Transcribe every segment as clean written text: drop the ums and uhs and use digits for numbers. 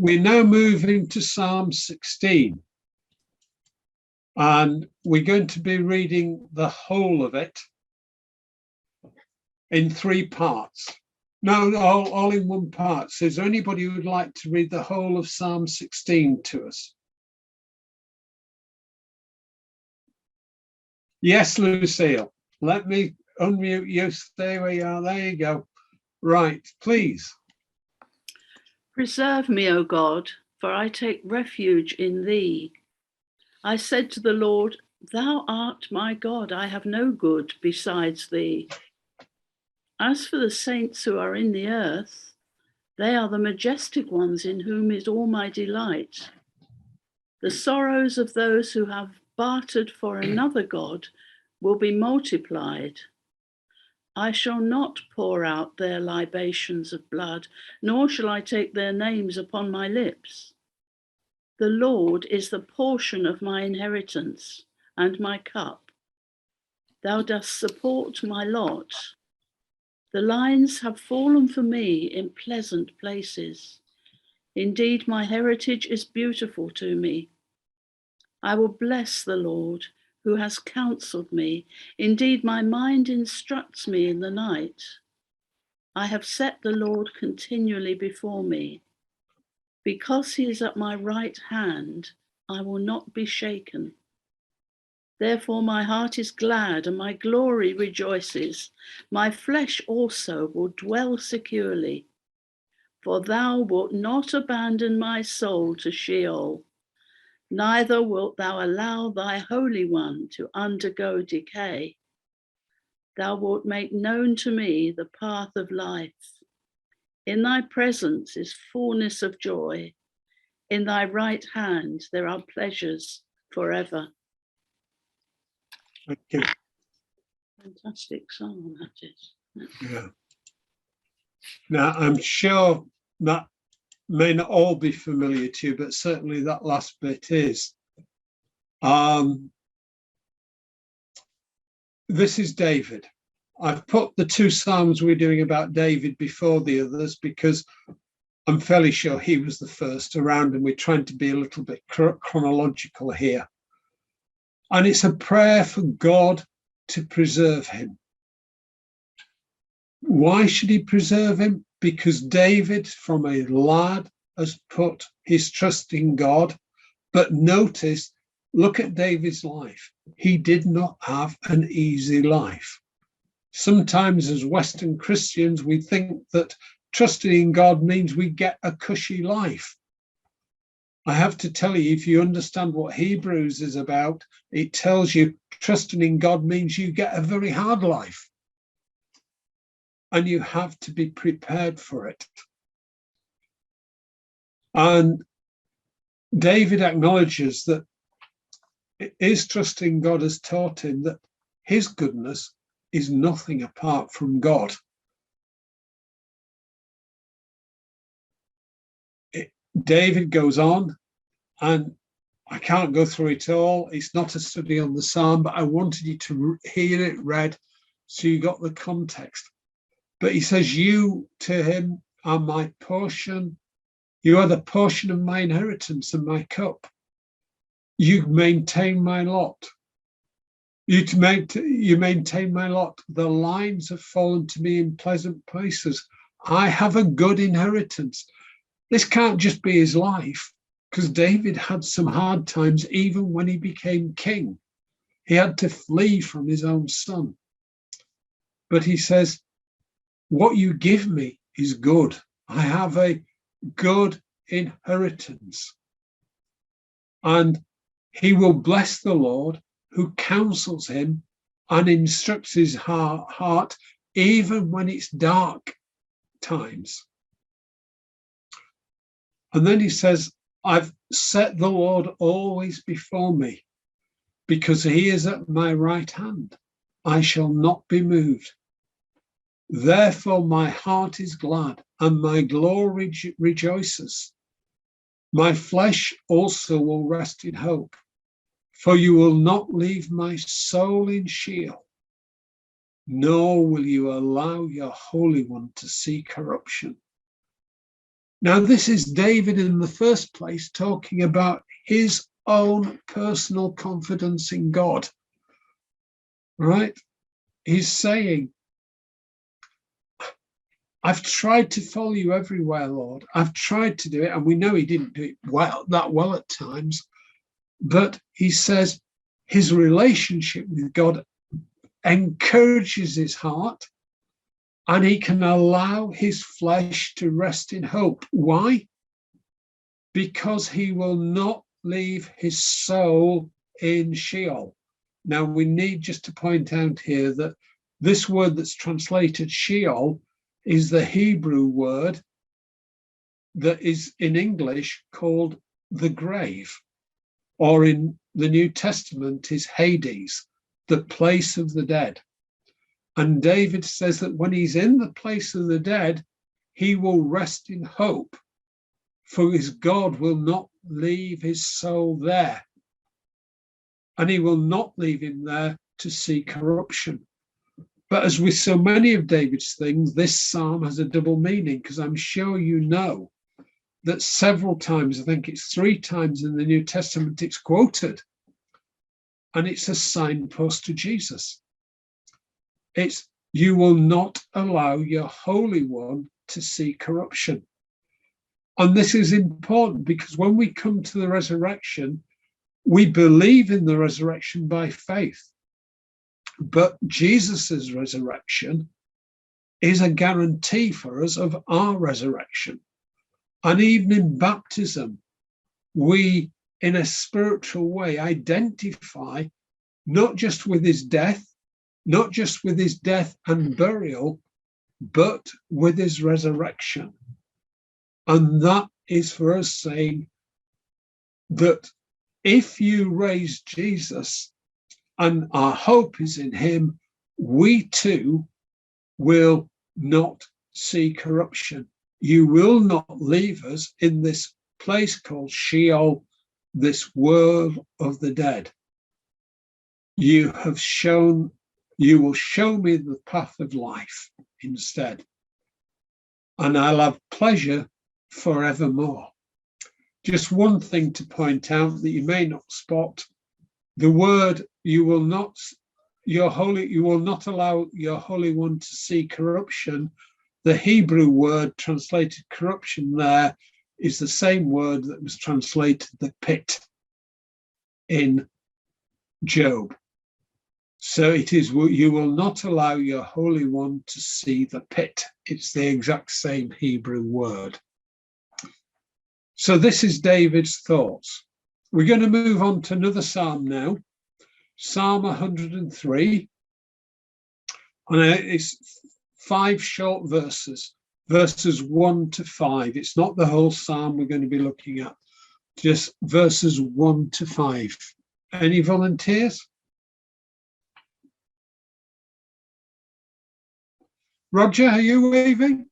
we're now moving to Psalm 16. And we're going to be reading the whole of it in 3 parts. No, all in one part. So is there anybody who would like to read the whole of Psalm 16 to us? Yes, Lucille. Let me unmute you. Stay where you are. There you go. Right, please. Preserve me, O God, for I take refuge in thee. I said to the Lord, thou art my God, I have no good besides thee. As for the saints who are in the earth, they are the majestic ones in whom is all my delight. The sorrows of those who have bartered for another God will be multiplied. I shall not pour out their libations of blood, nor shall I take their names upon my lips. The Lord is the portion of my inheritance and my cup. Thou dost support my lot. The lines have fallen for me in pleasant places. Indeed, my heritage is beautiful to me. I will bless the Lord, who has counselled me. Indeed, my mind instructs me in the night. I have set the Lord continually before me. Because he is at my right hand, I will not be shaken. Therefore my heart is glad and my glory rejoices. My flesh also will dwell securely. For thou wilt not abandon my soul to Sheol, neither wilt thou allow thy Holy One to undergo decay. Thou wilt make known to me the path of life. In thy presence is fullness of joy. In thy right hand there are pleasures forever. Thank you. Fantastic song that is. Yeah. Now, I'm sure that may not all be familiar to you, but certainly that last bit is. This is David. I've put the 2 Psalms we're doing about David before the others because I'm fairly sure he was the first around, and we're trying to be a little bit chronological here. And it's a prayer for God to preserve him. Why should he preserve him? Because David, from a lad, has put his trust in God. But notice, look at David's life. He did not have an easy life. Sometimes as Western Christians, we think that trusting in God means we get a cushy life. I have to tell you, if you understand what Hebrews is about, it tells you trusting in God means you get a very hard life. And you have to be prepared for it. And David acknowledges that his trust in God has taught him that his goodness is nothing apart from God. David goes on, and I can't go through it all. It's not a study on the psalm, but I wanted you to hear it read so you got the context. But he says, you to him are my portion. You are the portion of my inheritance and my cup. You maintain my lot. You maintain my lot. The lines have fallen to me in pleasant places. I have a good inheritance. This can't just be his life, because David had some hard times even when he became king. He had to flee from his own son. But he says, what you give me is good. I have a good inheritance. And he will bless the Lord who counsels him and instructs his heart even when it's dark times. And then he says, I've set the Lord always before me, because he is at my right hand. I shall not be moved. Therefore my heart is glad, and my glory rejoices. My flesh also will rest in hope, for you will not leave my soul in Sheol, nor will you allow your Holy One to see corruption. Now, this is David in the first place talking about his own personal confidence in God, right? He's saying, I've tried to follow you everywhere, Lord. I've tried to do it, and we know he didn't do it that well at times. But he says his relationship with God encourages his heart, and he can allow his flesh to rest in hope. Why? Because he will not leave his soul in Sheol. Now, we need just to point out here that this word that's translated Sheol is the Hebrew word that is in English called the grave, or in the New Testament is Hades, the place of the dead. And David says that when he's in the place of the dead, he will rest in hope, for his God will not leave his soul there. And he will not leave him there to see corruption. But as with so many of David's things, this psalm has a double meaning, because I'm sure you know that several times, I think it's 3 times in the New Testament, it's quoted. And it's a signpost to Jesus. It's, you will not allow your Holy One to see corruption. And this is important because when we come to the resurrection, we believe in the resurrection by faith. But Jesus's resurrection is a guarantee for us of our resurrection. And even in baptism, we, in a spiritual way, identify not just with his death, not just with his death and burial, but with his resurrection. And that is for us saying that if you raise Jesus and our hope is in him, we too will not see corruption. You will not leave us in this place called Sheol, this world of the dead. You will show me the path of life instead, and I'll have pleasure forevermore. Just one thing to point out that you may not spot: the word you will not allow your Holy One to see corruption. The Hebrew word translated corruption there is the same word that was translated the pit in Job. So it is, you will not allow your Holy One to see the pit. It's the exact same Hebrew word. So this is David's thoughts. We're going to move on to another psalm now, Psalm 103. And it's 5 short verses, verses 1 to 5. It's not the whole psalm we're going to be looking at, just verses 1 to 5. Any volunteers? Roger, are you waving?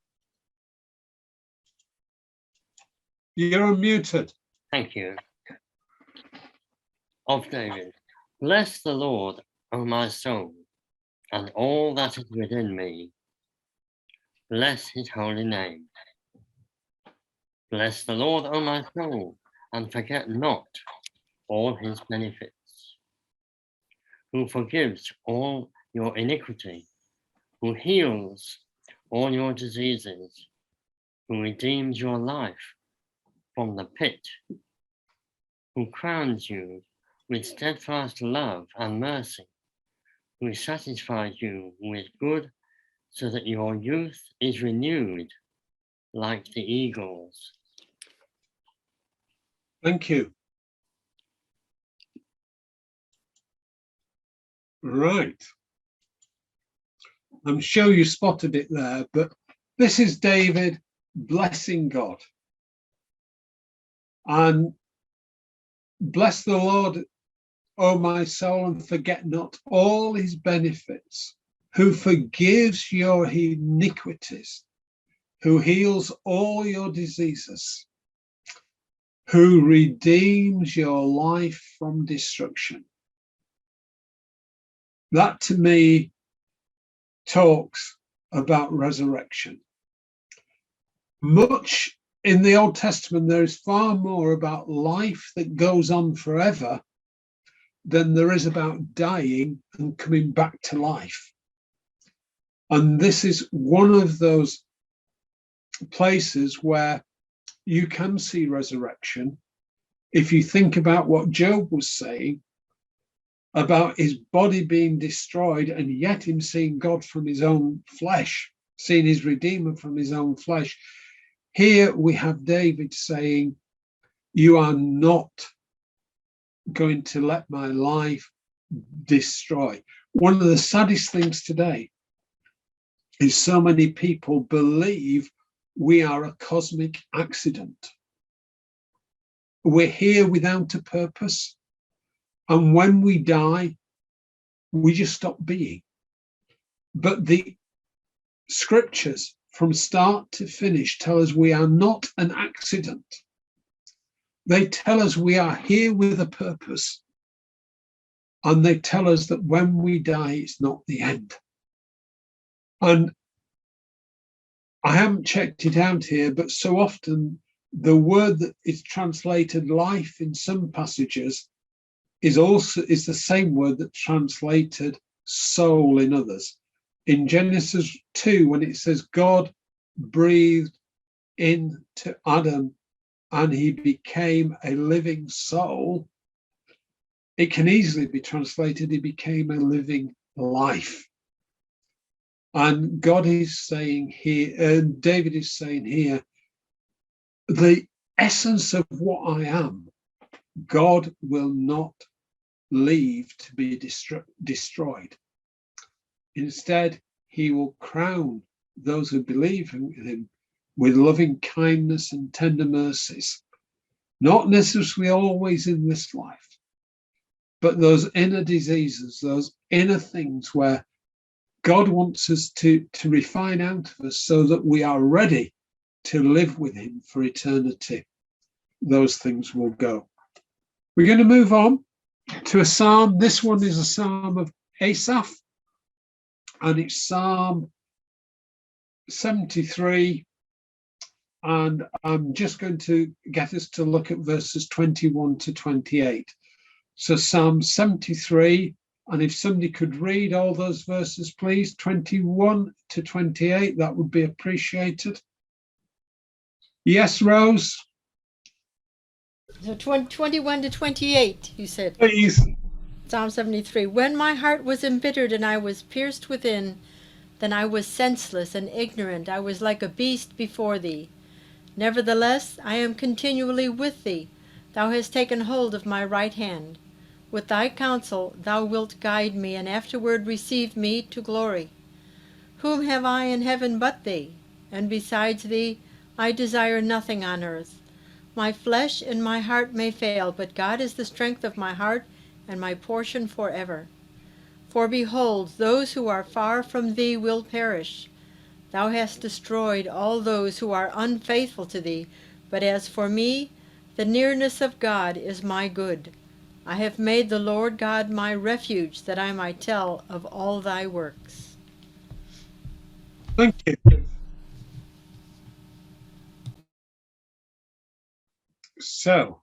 You're unmuted. Thank you. Of David. Bless the Lord, O my soul, and all that is within me. Bless his holy name. Bless the Lord, O my soul, and forget not all his benefits, who forgives all your iniquity, who heals all your diseases, who redeems your life from the pit, who crowns you with steadfast love and mercy, who satisfies you with good so that your youth is renewed like the eagles. Thank you. Right. I'm sure you spotted it there, but this is David blessing God. And bless the Lord, O my soul, and forget not all his benefits, who forgives your iniquities, who heals all your diseases, who redeems your life from destruction. That to me talks about resurrection. Much in the Old Testament, there is far more about life that goes on forever than there is about dying and coming back to life. And this is one of those places where you can see resurrection. If you think about what Job was saying about his body being destroyed and yet him seeing God from his own flesh, seeing his Redeemer from his own flesh, here we have David saying, you are not going to let my life destroy. One of the saddest things today is so many people believe we are a cosmic accident. We're here without a purpose. And when we die, we just stop being. But the scriptures from start to finish tell us we are not an accident. They tell us we are here with a purpose. And they tell us that when we die, it's not the end. And I haven't checked it out here, but so often the word that is translated life in some passages is the same word that translated soul in others. In Genesis 2, when it says God breathed into Adam and he became a living soul, it can easily be translated he became a living life. And God is saying here, and David is saying here, the essence of what I am, God will not leave to be destroyed. Instead, he will crown those who believe in him with loving kindness and tender mercies, not necessarily always in this life, but those inner diseases, those inner things where God wants us to refine out of us so that we are ready to live with him for eternity. Those things will go. We're going to move on to a psalm. This one is a psalm of Asaph, and it's Psalm 73. And I'm just going to get us to look at verses 21 to 28. So Psalm 73, and if somebody could read all those verses, please, 21 to 28, that would be appreciated. Yes, Rose? So 21 to 28, you said. Please. Psalm 73. When my heart was embittered and I was pierced within, then I was senseless and ignorant. I was like a beast before thee. Nevertheless, I am continually with thee. Thou hast taken hold of my right hand. With thy counsel thou wilt guide me, and afterward receive me to glory. Whom have I in heaven but thee? And besides thee, I desire nothing on earth. My flesh and my heart may fail, but God is the strength of my heart and my portion forever. For behold, those who are far from thee will perish. Thou hast destroyed all those who are unfaithful to thee. But as for me, the nearness of God is my good. I have made the Lord God my refuge, that I might tell of all thy works. Thank you. So,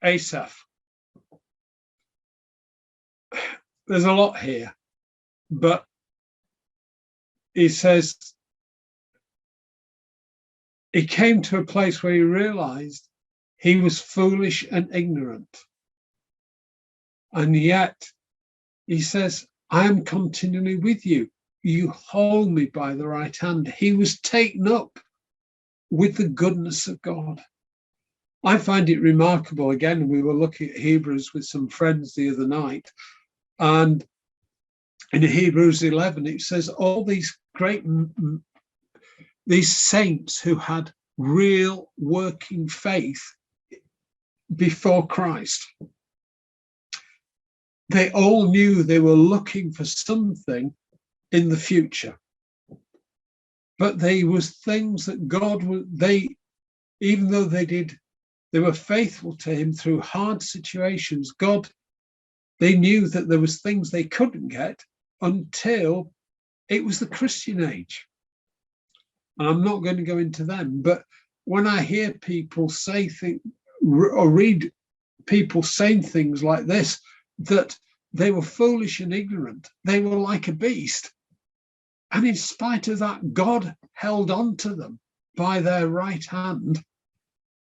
Asaph. There's a lot here, but he says he came to a place where he realized he was foolish and ignorant. And yet he says, I am continually with you. You hold me by the right hand. He was taken up with the goodness of God. I find it remarkable. Again, we were looking at Hebrews with some friends the other night, and in Hebrews 11, it says all these these saints who had real working faith before Christ, they all knew they were looking for something in the future. But there was things that God, even though they were faithful to him through hard situations, they knew that there was things they couldn't get until it was the Christian age. and I'm not going to go into them, but when I hear people say things or read people saying things like this, that they were foolish and ignorant, they were like a beast, and in spite of that, God held on to them by their right hand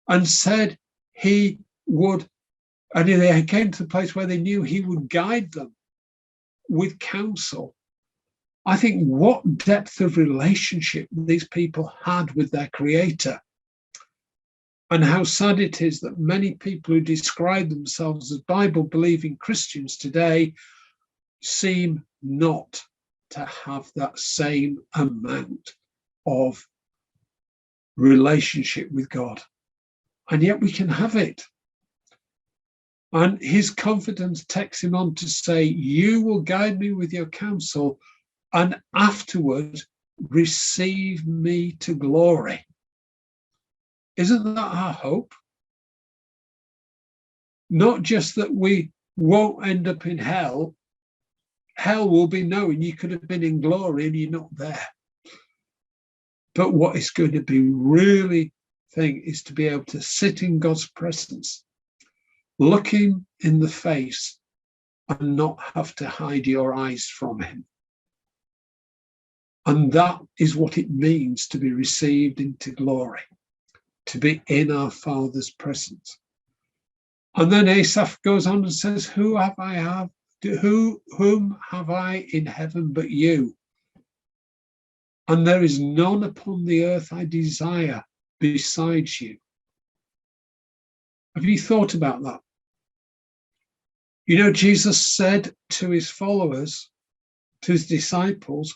and said he would, and they came to the place where they knew he would guide them with counsel. I think what depth of relationship these people had with their creator, and how sad it is that many people who describe themselves as Bible-believing Christians today seem not to have that same amount of relationship with God. And yet we can have it. And his confidence takes him on to say, you will guide me with your counsel, and afterward receive me to glory. Isn't that our hope? Not just that we won't end up in hell. Hell will be knowing you could have been in glory and you're not there. But what is going to be really thing is to be able to sit in God's presence, look him in the face, and not have to hide your eyes from him. And that is what it means to be received into glory, to be in our Father's presence. And then Asaph goes on and says, whom have I in heaven but you? And there is none upon the earth I desire besides you. Have you thought about that? You know, Jesus said to his followers, to his disciples,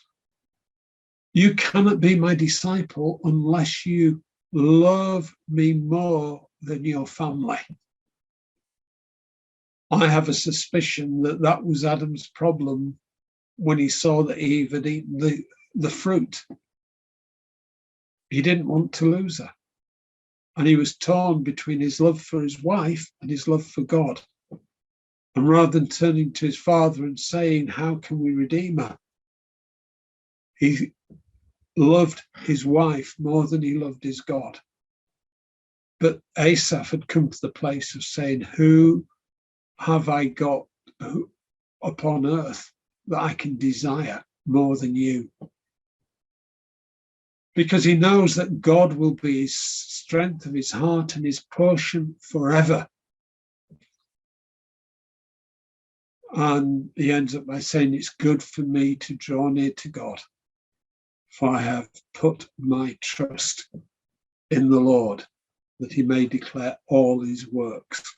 you cannot be my disciple unless you love me more than your family. I have a suspicion that that was Adam's problem when he saw that Eve had eaten the fruit. He didn't want to lose her. And he was torn between his love for his wife and his love for God. And rather than turning to his father and saying, how can we redeem her? He loved his wife more than he loved his God. But Asaph had come to the place of saying, who have I got upon earth that I can desire more than you? Because he knows that God will be his strength of his heart and his portion forever. And he ends up by saying, it's good for me to draw near to God, for I have put my trust in the Lord, that he may declare all his works.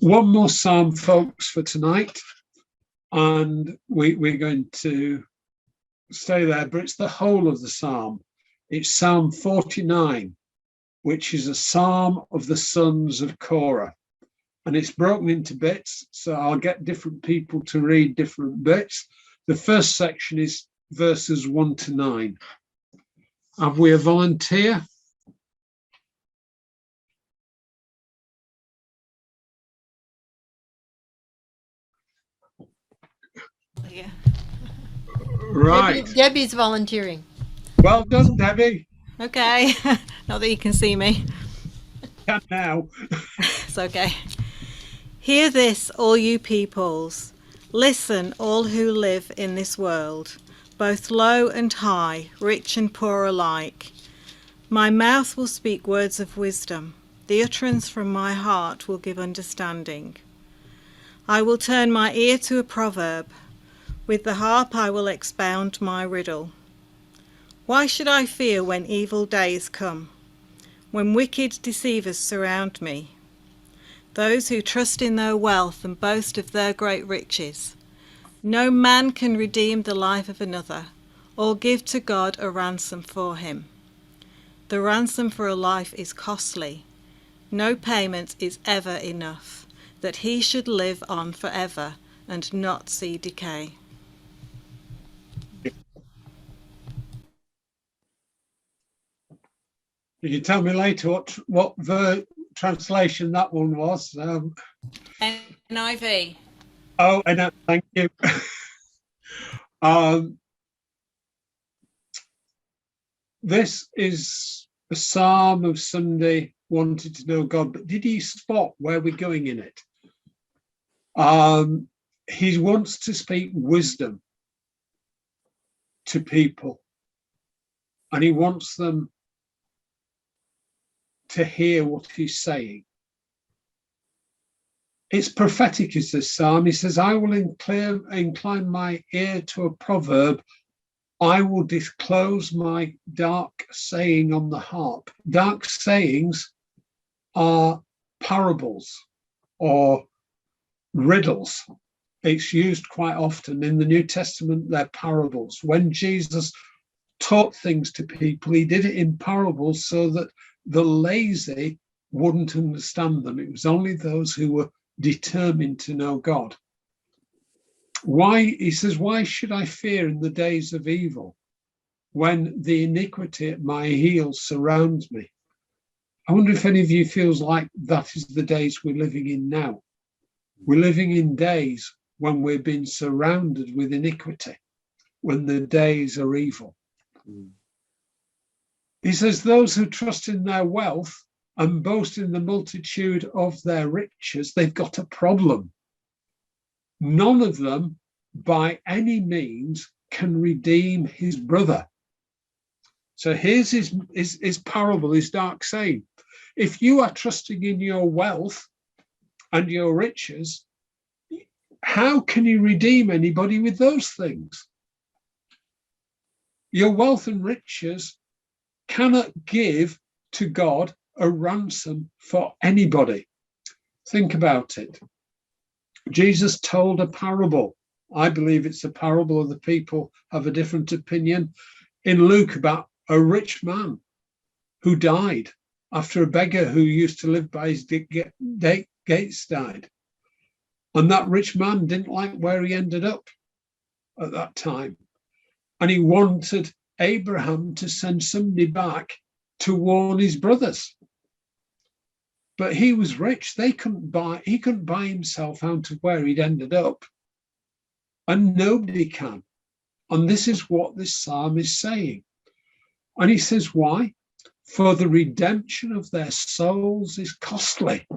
One more psalm, folks, for tonight, and we're going to stay there, but it's the whole of the psalm. It's Psalm 49, which is a psalm of the sons of Korah. And it's broken into bits, so I'll get different people to read different bits. The first section is verses 1 to 9. Have we a volunteer? Yeah. Right. Debbie's volunteering. Well done, Debbie. Okay. Not that you can see me. Can now. It's okay. Hear this, all you peoples. Listen, all who live in this world, both low and high, rich and poor alike. My mouth will speak words of wisdom. The utterance from my heart will give understanding. I will turn my ear to a proverb. With the harp I will expound my riddle. Why should I fear when evil days come, when wicked deceivers surround me? Those who trust in their wealth and boast of their great riches. No man can redeem the life of another, or give to God a ransom for him. The ransom for a life is costly. No payment is ever enough, that he should live on forever and not see decay. You can tell me later what translation that one was. NIV. Oh, I know. Thank you. this is a psalm of somebody wanted to know God, but did he spot where we're going in it? He wants to speak wisdom to people, and he wants them to hear what he's saying. It's prophetic, is this psalm. He says, I will incline my ear to a proverb. I will disclose my dark saying on the harp. Dark sayings are parables or riddles. It's used quite often in the New Testament. They're parables. When Jesus taught things to people, he did it in parables so that the lazy wouldn't understand them. It was only those who were determined to know God. Why, he says, why should I fear in the days of evil when the iniquity at my heels surrounds me? I wonder if any of you feels like that is the days we're living in now. We're living in days when we're being surrounded with iniquity, when the days are evil. He says, those who trust in their wealth and boast in the multitude of their riches, they've got a problem. None of them, by any means, can redeem his brother. So here's his parable, his dark saying. If you are trusting in your wealth and your riches, how can you redeem anybody with those things? Your wealth and riches cannot give to God a ransom for anybody. Think about it. Jesus told a parable. I believe it's a parable. Other people have a different opinion. In Luke, about a rich man who died after a beggar who used to live by his gates died. And that rich man didn't like where he ended up at that time. And he wanted Abraham to send somebody back to warn his brothers. But he was rich. He couldn't buy himself out of where he'd ended up. And nobody can. And this is what this psalm is saying. And he says, why? For the redemption of their souls is costly,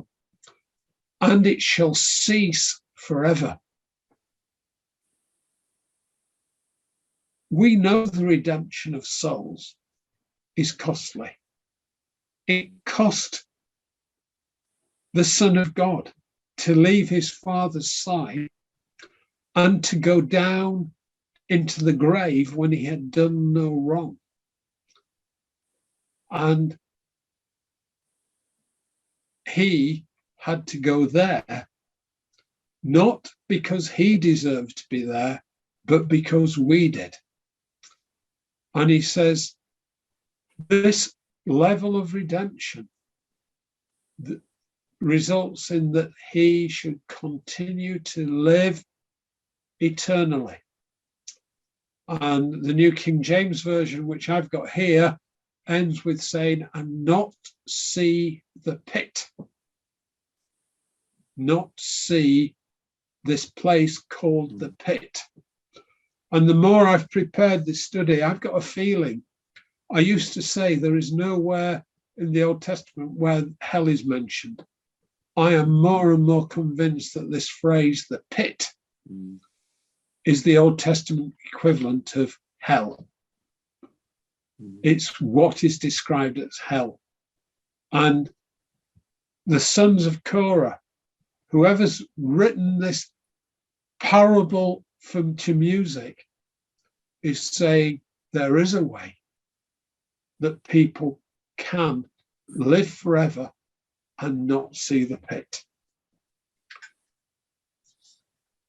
and it shall cease forever. We know the redemption of souls is costly. It cost the Son of God to leave his Father's side and to go down into the grave when he had done no wrong. And he had to go there, not because he deserved to be there, but because we did. And he says, this level of redemption results in that he should continue to live eternally. And the New King James Version, which I've got here, ends with saying, and not see the pit. Not see this place called the pit. And the more I've prepared this study, I've got a feeling. I used to say there is nowhere in the Old Testament where hell is mentioned. I am more and more convinced that this phrase, the pit, is the Old Testament equivalent of hell. It's what is described as hell. And the sons of Korah, whoever's written this parable to music, is saying there is a way that people can live forever and not see the pit.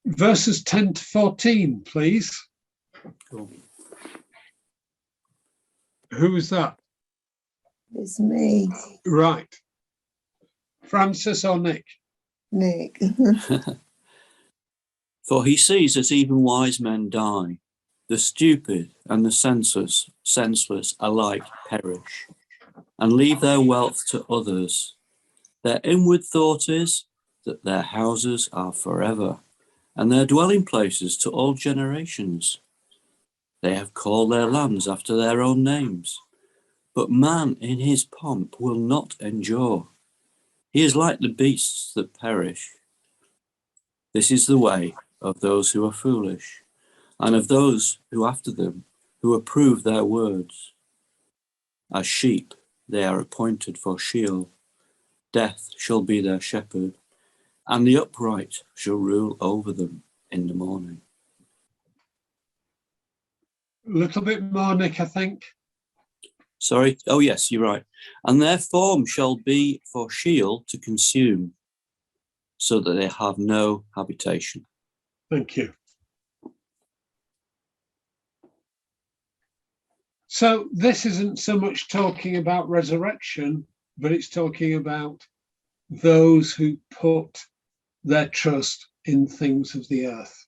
Verses 10 to 14, please. Cool. Who is that? It's me, Right. Francis or Nick? Nick. For he sees that even wise men die, the stupid and the senseless alike perish, and leave their wealth to others. Their inward thought is that their houses are forever, and their dwelling places to all generations. They have called their lands after their own names, But man in his pomp will not endure. He is like the beasts that perish. This is the way of those who are foolish, and of those who after them, who approve their words. As sheep they are appointed for Sheol. Death shall be their shepherd, and the upright shall rule over them in the morning. A little bit more, Nick, I think. Sorry? Oh, yes, you're right. And their form shall be for Sheol to consume, so that they have no habitation. Thank you. So this isn't so much talking about resurrection, but it's talking about those who put their trust in things of the earth.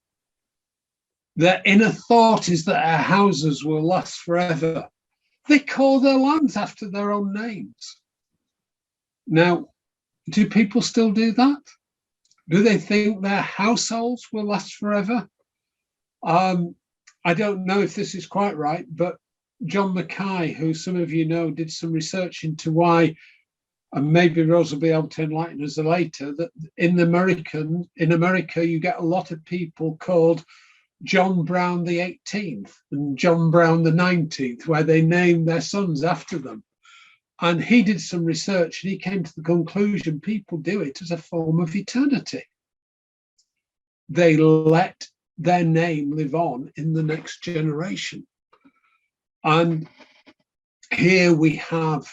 Their inner thought is that our houses will last forever. They call their lands after their own names. Now, do people still do that? Do they think their households will last forever? I don't know if this is quite right, but John Mackay, who some of you know, did some research into why, and maybe Rose will be able to enlighten us later, that in America, you get a lot of people called John Brown the 18th and John Brown the 19th, where they name their sons after them. And he did some research and he came to the conclusion people do it as a form of eternity. They let their name live on in the next generation. And here we have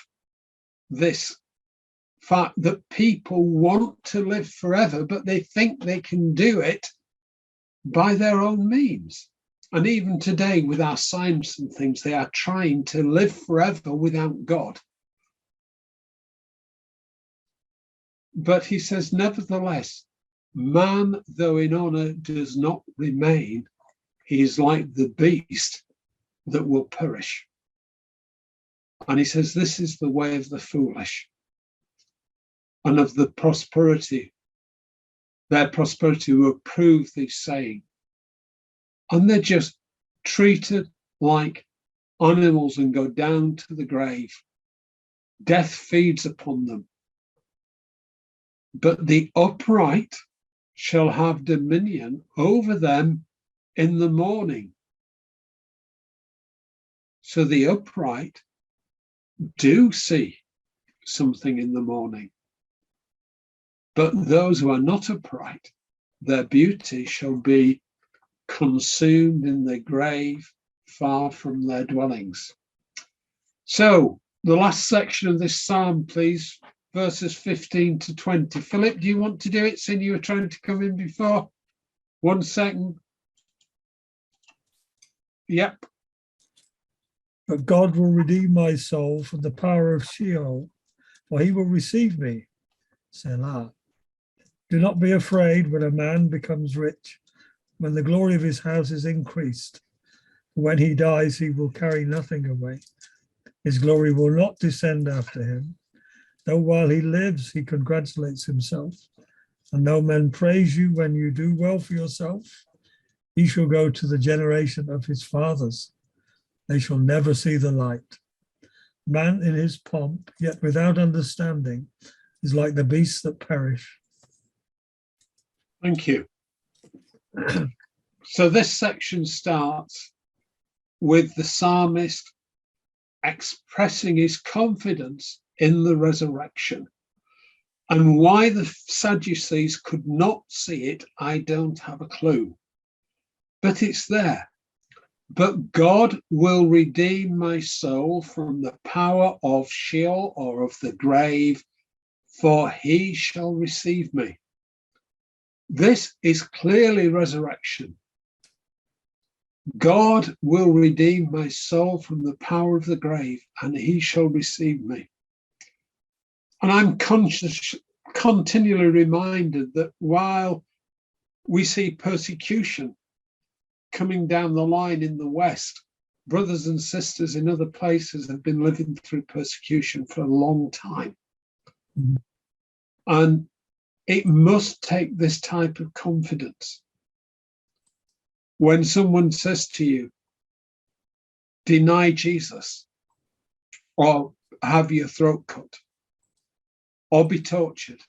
this fact that people want to live forever, but they think they can do it by their own means. And even today with our science and things, they are trying to live forever without God. But he says, nevertheless, man, though in honor does not remain, he is like the beast that will perish. And he says, this is the way of the foolish and of the prosperity. Their prosperity will prove this saying. And they're just treated like animals and go down to the grave. Death feeds upon them. But the upright shall have dominion over them in the morning. So the upright do see something in the morning. But those who are not upright, their beauty shall be consumed in the grave, far from their dwellings. So the last section of this psalm, please, verses 15 to 20. Philip, do you want to do it, seeing you were trying to come in before? 1 second. Yep. But God will redeem my soul from the power of Sheol, for he will receive me. Selah. Do not be afraid when a man becomes rich, when the glory of his house is increased. When he dies, he will carry nothing away. His glory will not descend after him. Though while he lives, he congratulates himself. And though men praise you when you do well for yourself, he shall go to the generation of his fathers. They shall never see the light. Man in his pomp, yet without understanding, is like the beasts that perish. Thank you. So this section starts with the psalmist expressing his confidence in the resurrection. And why the Sadducees could not see it, I don't have a clue. But it's there. But God will redeem my soul from the power of Sheol, or of the grave, for he shall receive me. This is clearly resurrection. God will redeem my soul from the power of the grave, and he shall receive me. And I'm continually reminded that while we see persecution coming down the line in the West, brothers and sisters in other places have been living through persecution for a long time. And it must take this type of confidence. When someone says to you, deny Jesus, or have your throat cut, or be tortured.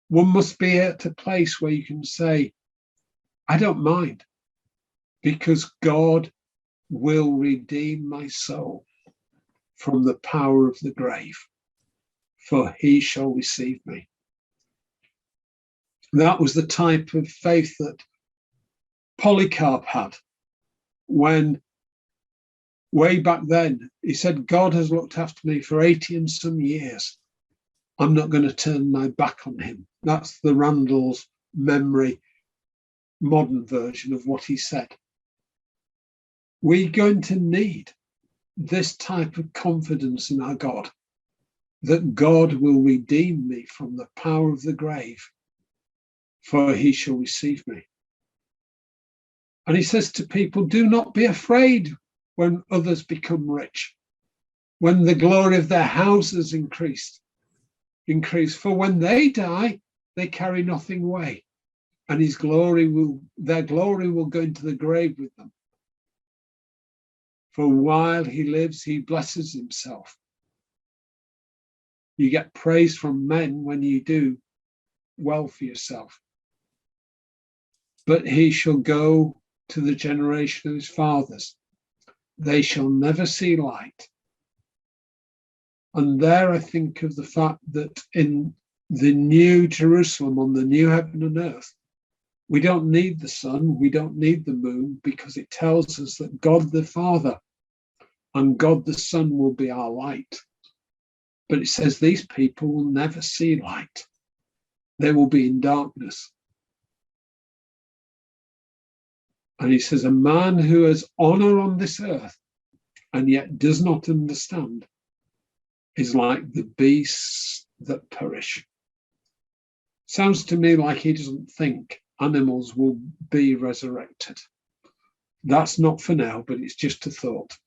One must be at a place where you can say, I don't mind, because God will redeem my soul from the power of the grave, for he shall receive me. That was the type of faith that Polycarp had when, way back then, he said, God has looked after me for 80 and some years. I'm not going to turn my back on him. That's the Randall's memory, modern version of what he said. We're going to need this type of confidence in our God, that God will redeem me from the power of the grave, for he shall receive me. And he says to people, do not be afraid when others become rich, when the glory of their houses increase, for when they die, they carry nothing away, and their glory will go into the grave with them. For while he lives, he blesses himself. You get praise from men when you do well for yourself. But he shall go to the generation of his fathers. They shall never see light. And there I think of the fact that in the new Jerusalem, on the new heaven and earth, we don't need the sun, we don't need the moon, because it tells us that God the Father and God the Son will be our light. But it says these people will never see light. They will be in darkness. And he says, a man who has honor on this earth and yet does not understand is like the beasts that perish. Sounds to me like he doesn't think animals will be resurrected. That's not for now, but it's just a thought.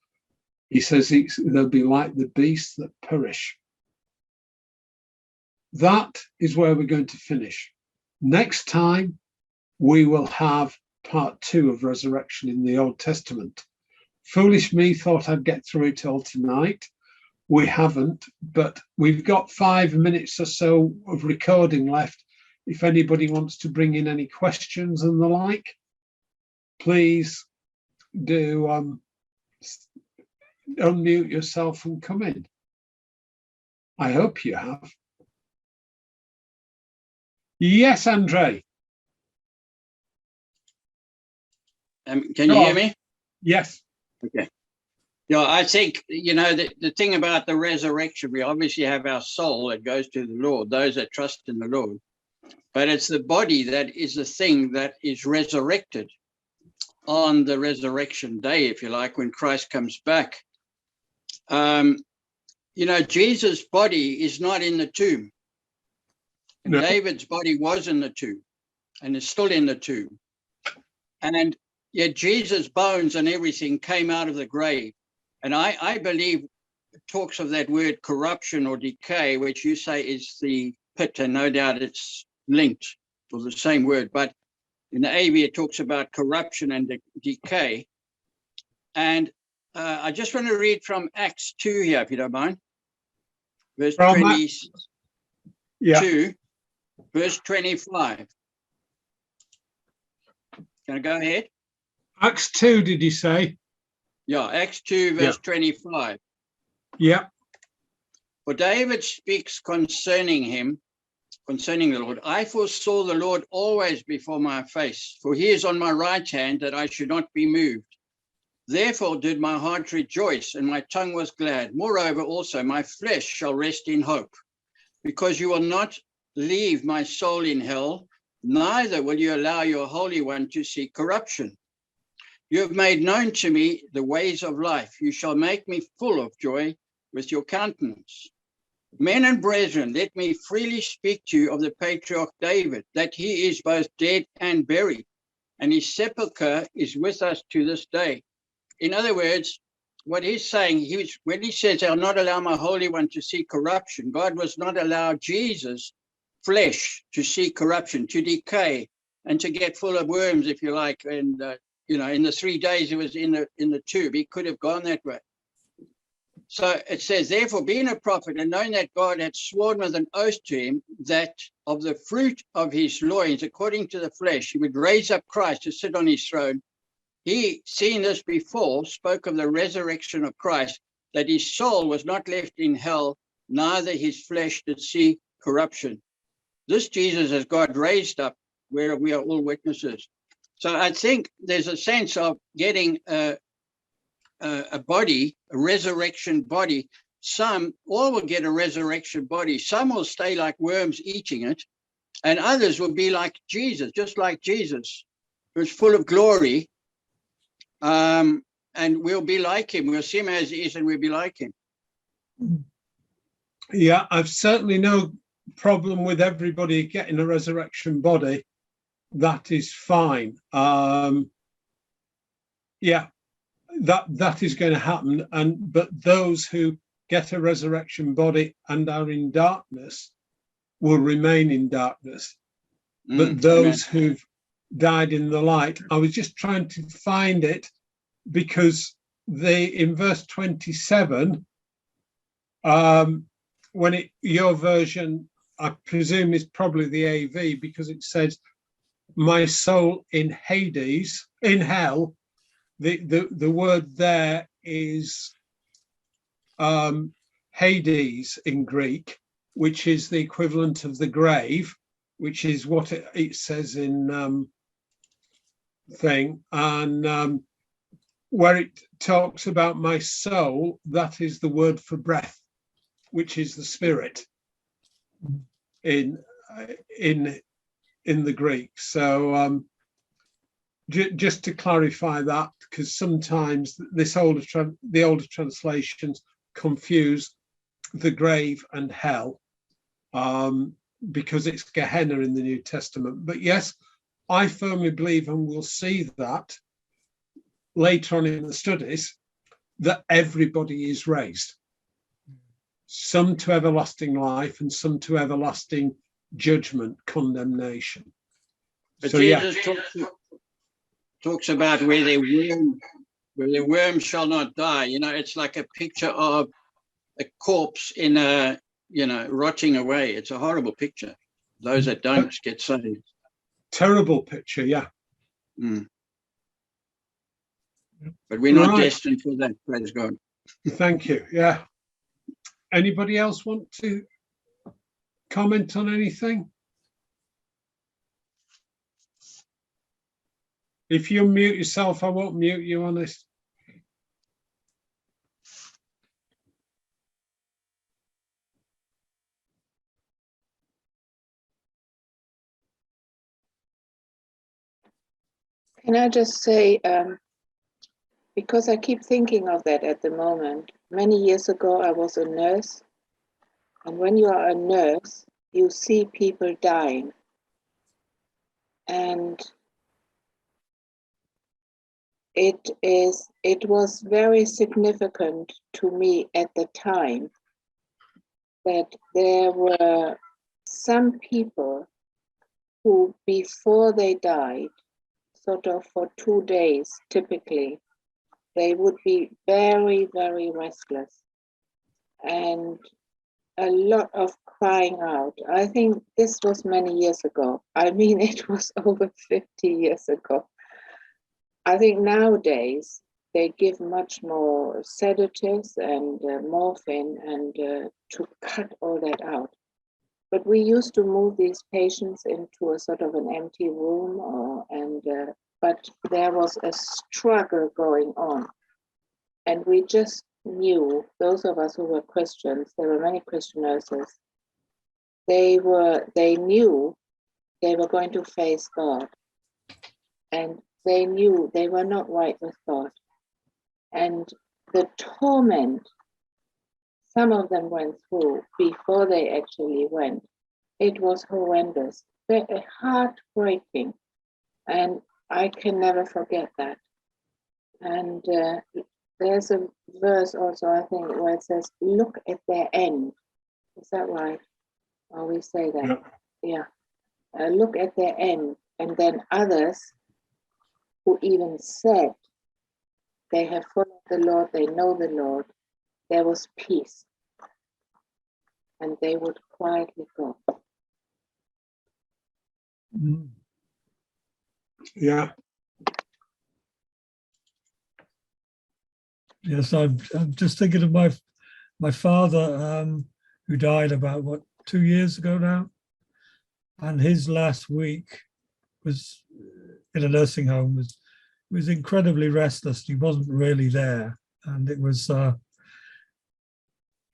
He says they'll be like the beasts that perish. That is where we're going to finish. Next time, we will have part 2 of resurrection in the Old Testament. Foolish me thought I'd get through it all tonight. We haven't, but we've got 5 minutes or so of recording left. If anybody wants to bring in any questions and the like, please do unmute yourself and come in. I hope you have. Yes, Andre. Can you hear me? Yes. Okay. Yeah, I think, the thing about the resurrection, we obviously have our soul that goes to the Lord, those that trust in the Lord. But it's the body that is the thing that is resurrected on the resurrection day, if you like, when Christ comes back. Jesus' body is not in the tomb. No. David's body was in the tomb and is still in the tomb. And yet Jesus' bones and everything came out of the grave. And I believe it talks of that word corruption or decay, which you say is the pit, and no doubt it's linked to the same word. But in the AV, it talks about corruption and decay. And I just want to read from Acts 2 here, if you don't mind. Verse 22, verse 25. Can I go ahead? Acts 2, did you say? Yeah, Acts 2, verse 25. Yeah. For David speaks concerning the Lord. I foresaw the Lord always before my face, for he is on my right hand, that I should not be moved. Therefore did my heart rejoice, and my tongue was glad. Moreover also my flesh shall rest in hope, because you will not leave my soul in hell, neither will you allow your Holy One to see corruption. You have made known to me the ways of life. You shall make me full of joy with your countenance. Men and brethren, let me freely speak to you of the patriarch David, that he is both dead and buried, and his sepulchre is with us to this day. In other words, what he's saying, when he says, I'll not allow my Holy One to see corruption, God was not allow Jesus' flesh to see corruption, to decay, and to get full of worms, if you like. And, in the 3 days he was in the tomb, he could have gone that way. So it says, therefore, being a prophet and knowing that God had sworn with an oath to him that of the fruit of his loins, according to the flesh, he would raise up Christ to sit on his throne. He, seeing this before, spoke of the resurrection of Christ, that his soul was not left in hell, neither his flesh did see corruption. This Jesus has God raised up, where we are all witnesses. So I think there's a sense of getting a body, a resurrection body. All will get a resurrection body. Some will stay like worms eating it, and others will be like Jesus, just like Jesus, who's full of glory. And we'll be like him. We'll see him as he is, and we'll be like him. Yeah, I've certainly no problem with everybody getting a resurrection body. That is fine. Yeah, that is going to happen. But those who get a resurrection body and are in darkness will remain in darkness. But those who've died in the light, I was just trying to find it, because in verse 27, when your version, I presume, is probably the AV, because it says, my soul in Hades, in hell. The word there is Hades in Greek, which is the equivalent of the grave, which is what it says in thing. And where it talks about my soul, that is the word for breath, which is the spirit in the Greek. So just to clarify that, because sometimes the older translations confuse the grave and hell, because it's Gehenna in the New Testament. But yes, I firmly believe, and we'll see that later on in the studies, that everybody is raised, some to everlasting life and some to everlasting judgment, condemnation. But so Jesus talks about where the worm shall not die. You know, it's like a picture of a corpse in a, rotting away. It's a horrible picture. Those that don't get saved. Terrible picture, yeah. But we're not destined for that, praise God. Thank you, yeah. Anybody else want to comment on anything? If you mute yourself, I won't mute you, honest. Can I just say, because I keep thinking of that at the moment. Many years ago, I was a nurse. And when you are a nurse, you see people dying. And it was very significant to me at the time that there were some people who, before they died, sort of for 2 days, typically, they would be very, very restless and a lot of crying out. I think this was many years ago. I mean, it was over 50 years ago. I think nowadays they give much more sedatives and morphine and to cut all that out. But we used to move these patients into a sort of an empty room, but there was a struggle going on. And we just knew, those of us who were Christians, there were many Christian nurses, they knew they were going to face God. And they knew they were not right with God. And the torment some of them went through before they actually went, it was horrendous, heartbreaking. And I can never forget that. And there's a verse also, I think, where it says, look at their end. Is that right? Or we say that? Yeah. Look at their end. And then others who even said they have followed the Lord, they know the Lord, there was peace, and they would quietly go. Mm. Yeah. Yes, I'm just thinking of my father, who died about 2 years ago now, and his last week was in a nursing home. Was incredibly restless. He wasn't really there, and it was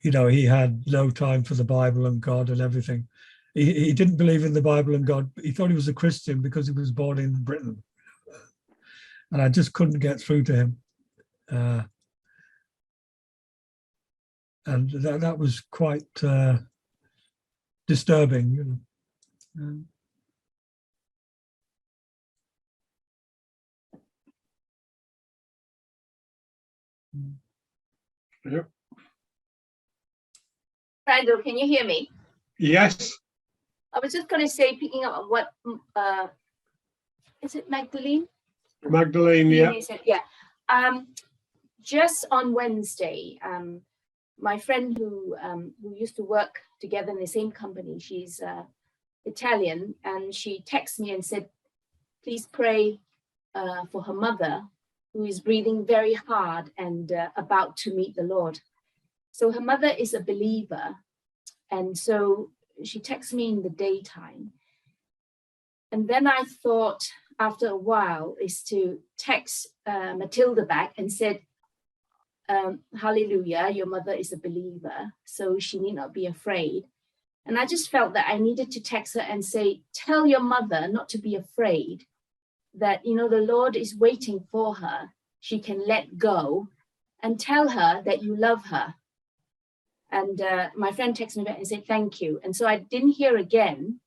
he had no time for the Bible and God and everything. He didn't believe in the Bible and God. He thought he was a Christian because he was born in Britain, and I just couldn't get through to him. And that was quite disturbing, Yep. Randall, can you hear me? Yes. I was just going to say, picking up on what, is it Magdalene? Magdalene, yeah. Said, yeah. Just on Wednesday, my friend who used to work together in the same company, she's Italian, and she texted me and said, please pray for her mother, who is breathing very hard and about to meet the Lord. So her mother is a believer, and so she texted me in the daytime. And then I thought, after a while, is to text Matilda back and said, hallelujah, your mother is a believer, so she need not be afraid. And I just felt that I needed to text her and say, tell your mother not to be afraid, that, the Lord is waiting for her. She can let go, and tell her that you love her. And my friend texted me back and said, thank you. And so I didn't hear again,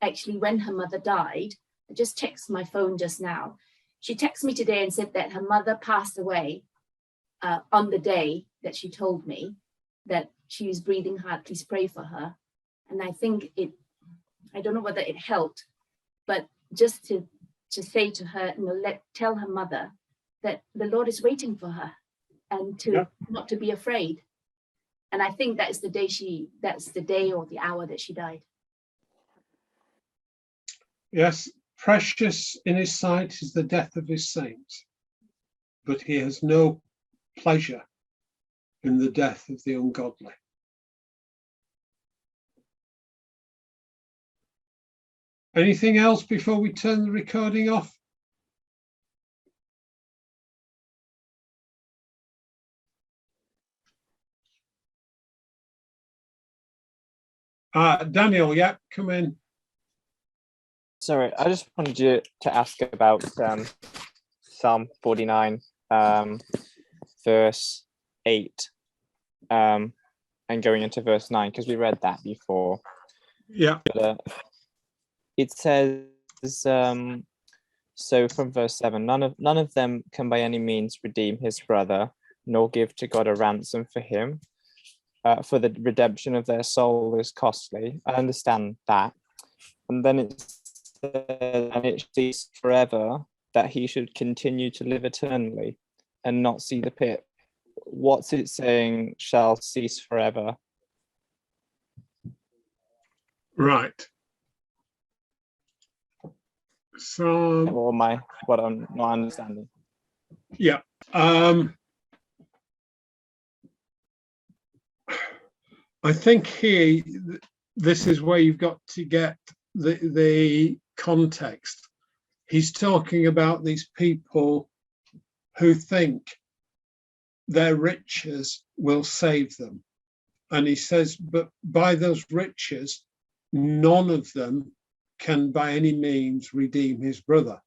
actually, when her mother died. I just texted my phone just now. She texted me today and said that her mother passed away on the day that she told me that she was breathing hard. Please pray for her. And I think I don't know whether it helped, but just to say to her, tell her mother that the Lord is waiting for her, and not to be afraid. And I think that's the day or the hour that she died. Yes, precious in his sight is the death of his saints, but he has no pleasure in the death of the ungodly. Anything else before we turn the recording off? Daniel, yeah, come in. Sorry, I just wanted you to ask about Psalm 49, verse 8, and going into verse 9, because we read that before. Yeah. But, it says, so from verse 7, none of them can by any means redeem his brother, nor give to God a ransom for him. For the redemption of their soul is costly. I understand that. And then it says, and it cease forever, that he should continue to live eternally and not see the pit. What's it saying shall cease forever? Right. So, Or what I'm not understanding. yeah. I think here, this is where you've got to get the context. He's talking about these people who think their riches will save them. And he says, but by those riches, none of them can by any means redeem his brother,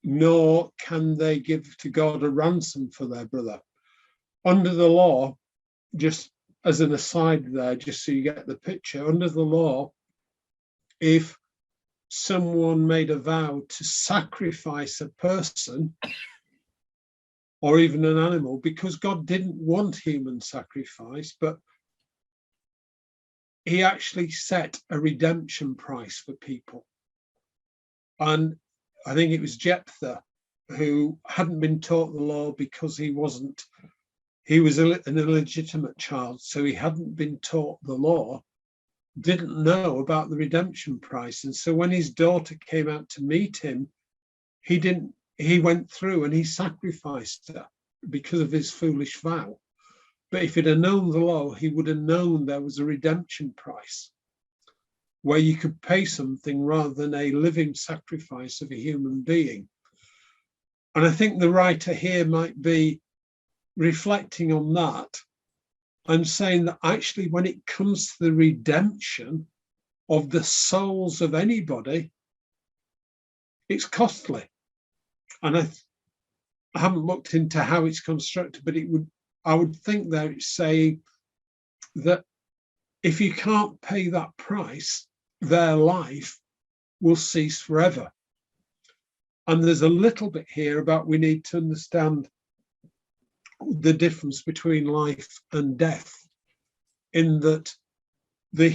nor can they give to God a ransom for their brother. Under the law, just as an aside there, just so you get the picture, under the law, if someone made a vow to sacrifice a person or even an animal, because God didn't want human sacrifice, but he actually set a redemption price for people. And I think it was Jephthah who hadn't been taught the law because he he was an illegitimate child, so he hadn't been taught the law, didn't know about the redemption price. And so when his daughter came out to meet him, he went through and he sacrificed her because of his foolish vow. But if he'd have known the law, he would have known there was a redemption price where you could pay something rather than a living sacrifice of a human being. And I think the writer here might be reflecting on that and saying that actually when it comes to the redemption of the souls of anybody, it's costly. And I haven't looked into how it's constructed, but I would think that it's saying that if you can't pay that price, their life will cease forever. And there's a little bit here about we need to understand the difference between life and death, in that the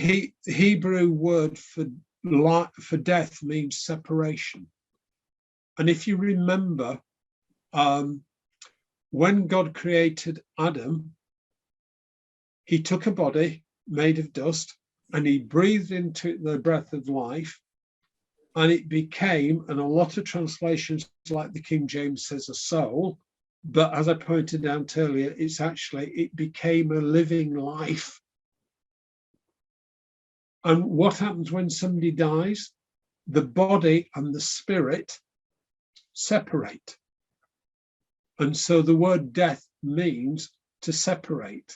Hebrew word for death means separation. And if you remember, when God created Adam, he took a body made of dust and he breathed into the breath of life, and it became, and a lot of translations like the King James says, a soul, but as I pointed out earlier, it became a living life. And what happens when somebody dies? The body and the spirit separate. And so the word death means to separate.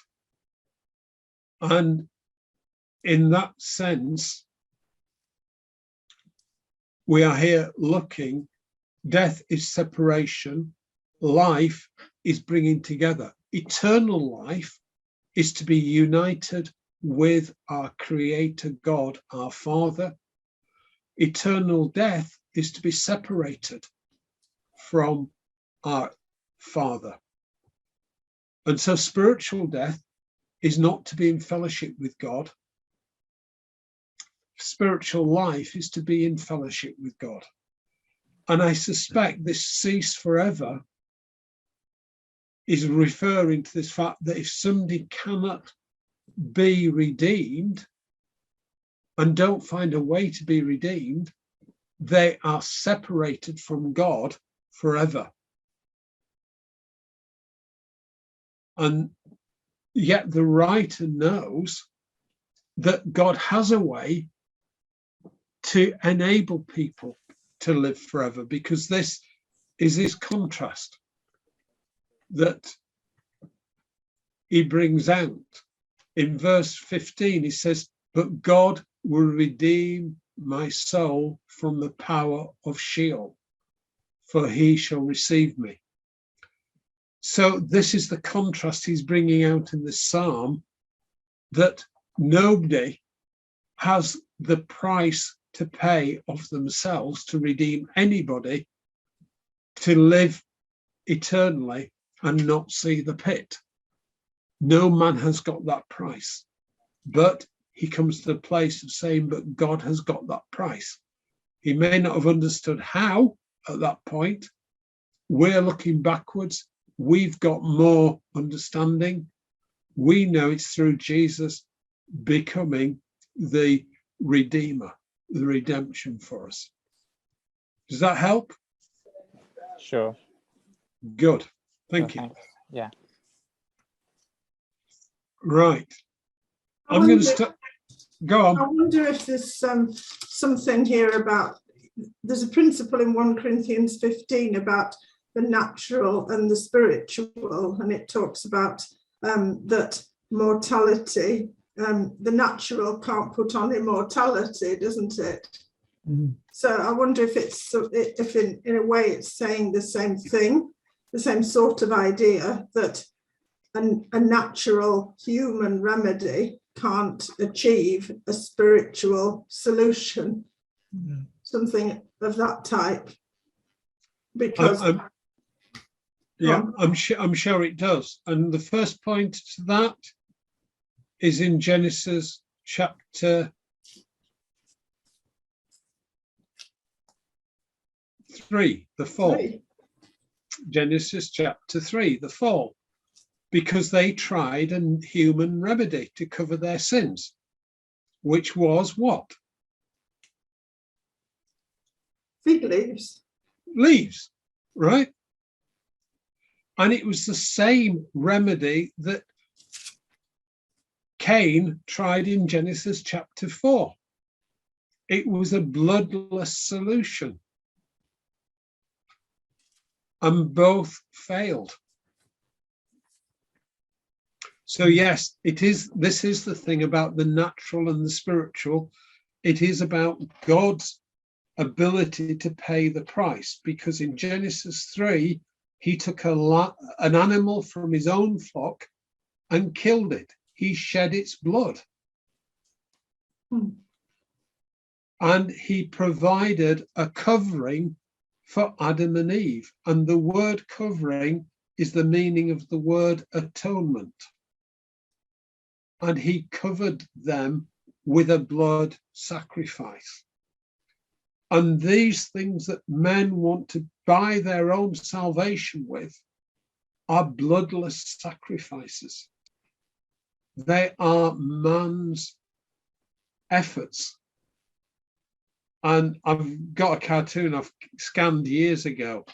And in that sense, we are here looking, death is separation, life is bringing together. Eternal life is to be united with our Creator God, our Father. Eternal death is to be separated from our Father. And so spiritual death is not to be in fellowship with God. Spiritual life is to be in fellowship with God. And I suspect this cease forever is referring to this fact that if somebody cannot be redeemed and don't find a way to be redeemed, they are separated from God forever. And yet the writer knows that God has a way to enable people to live forever, because this is this contrast that he brings out. In verse 15, he says, "But God will redeem my soul from the power of Sheol, for he shall receive me." So this is the contrast he's bringing out in this psalm, that nobody has the price to pay of themselves to redeem anybody to live eternally and not see the pit. No man has got that price, but he comes to the place of saying, but God has got that price. He may not have understood how at that point. We're looking backwards. We've got more understanding. We know it's through Jesus becoming the Redeemer, the redemption for us. Does that help? Sure. Good. Thank you. Thanks. Yeah. Right. I'm going to start. Go on. I wonder if there's something here about, there's a principle in 1 Corinthians 15 about the natural and the spiritual, and it talks about that mortality, the natural can't put on immortality, doesn't it? Mm. So I wonder if if in a way it's saying the same thing, the same sort of idea, that a natural human remedy can't achieve a spiritual solution, something of that type. Because I'm sure it does. And the first point to that is in Genesis chapter 3, the fall. Genesis chapter 3, the fall. because they tried a human remedy to cover their sins, which was what? Fig leaves. Leaves, right? And it was the same remedy that Cain tried in Genesis chapter 4. It was a bloodless solution. And both failed. So yes, this is the thing about the natural and the spiritual. It is about God's ability to pay the price, because in Genesis 3, he took an animal from his own flock and killed it. He shed its blood. And he provided a covering for Adam and Eve. And the word covering is the meaning of the word atonement. And he covered them with a blood sacrifice. And these things that men want to buy their own salvation with are bloodless sacrifices. They are man's efforts. And I've got a cartoon I've scanned years ago,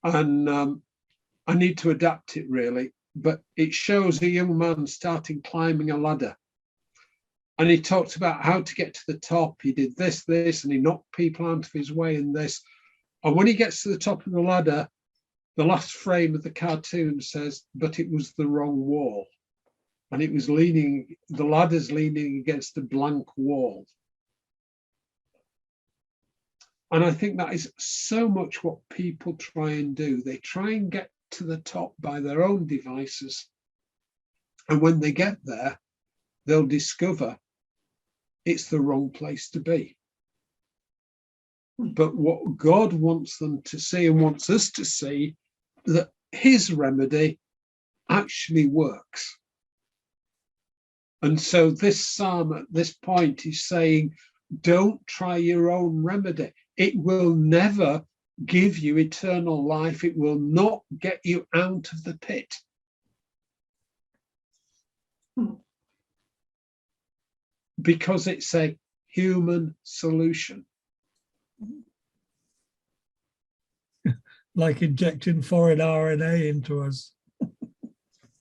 and I need to adapt it really, but it shows a young man starting climbing a ladder. And he talks about how to get to the top. He did this, and he knocked people out of his way and this. And when he gets to the top of the ladder, the last frame of the cartoon says, but it was the wrong wall. And it was the ladder's leaning against a blank wall. And I think that is so much what people try and do. They try and get to the top by their own devices. And when they get there, they'll discover it's the wrong place to be. But what God wants them to see and wants us to see, that his remedy actually works. And so this psalm at this point is saying, don't try your own remedy. It will never give you eternal life. It will not get you out of the pit. Because it's a human solution. Like injecting foreign RNA into us.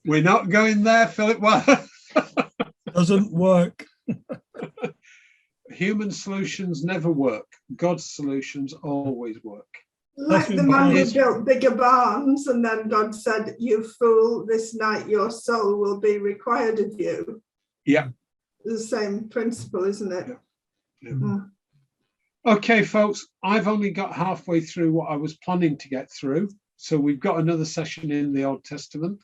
We're not going there, Philip. Doesn't work. Human solutions never work. God's solutions always work. Like the man who built bigger barns, and then God said, you fool, this night your soul will be required of you. Yeah. The same principle, isn't it? Yeah. Mm. Okay, folks, I've only got halfway through what I was planning to get through. So we've got another session in the Old Testament.